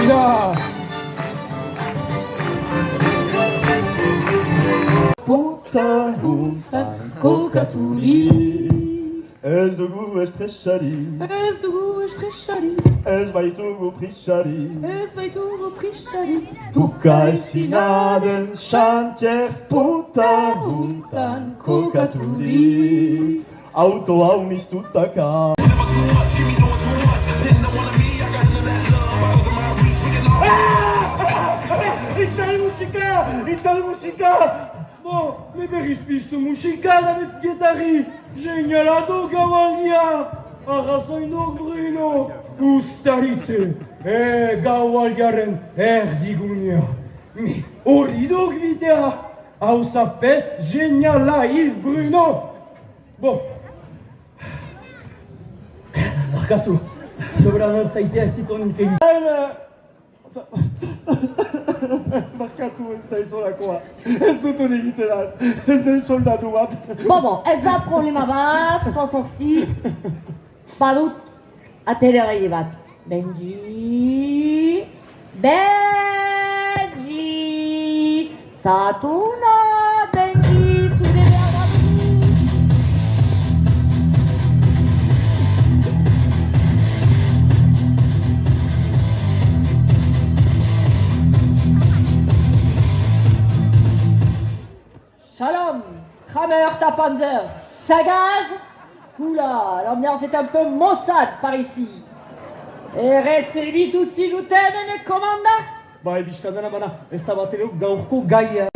Ja! Puta, Kokaturi, ez dugu estresari, ez dugu estresari, ez baitugu prisari. ez baitugu prisari. Buka ezina den xantier puta buntan kokaturi. Auto hau miztutaka. Itzal musika! Bo, me berriz piztu musika da bet gitarri! Genialado gaualdia! Arrazoinok Bruno! Ustaritze! Gaualdiaren erdigunia! Mi hori duk bidea! Hau zapez geniala hil Bruno! Bo! Barkatu! Sobran altzaitea ez ditonik egin. Barkatu ez da izolakoa. Ez dut hori egiteran. Ez den soldatu bat. Bon, ez da problema bat, s'en sorti. Badut ateragaile bat. Benji... Satuna, Benji, zure behar bat. Shalom, Kramer Tapanzer, Sagaz. Oula, l'ambiance est un peu maussade par ici. Et reste vite aussi, lieutenant et commandant. Bai, biztadana bana, ez da bat ere gaurko gaia.